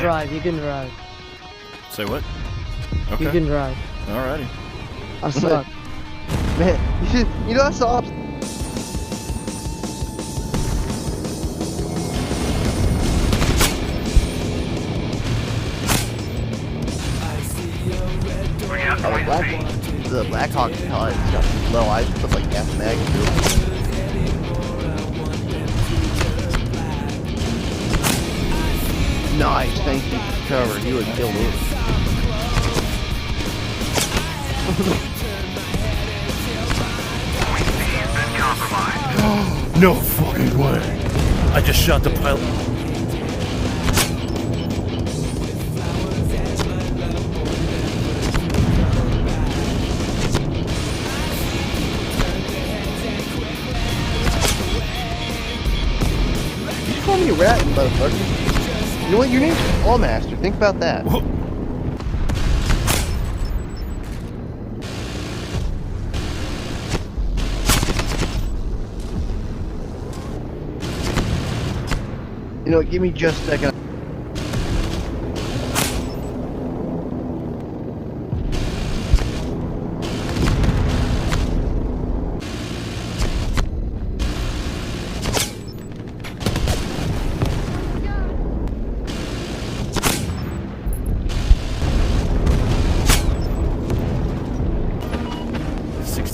drive. You can drive. Say what? Okay. You can drive. Alrighty. I suck. Man, you know I saw. The Blackhawk pellet has got low eyes, but like half mag too. Nice, thank you for cover. You would kill me. No fucking way. I just shot the pilot. You call me a rat, motherfucker. You know what? Your name's Allmaster. Think about that. You know what? Give me just a second.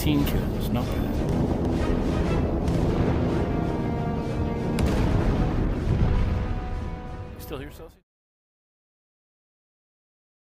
Kills, not bad. Still here, Celsius?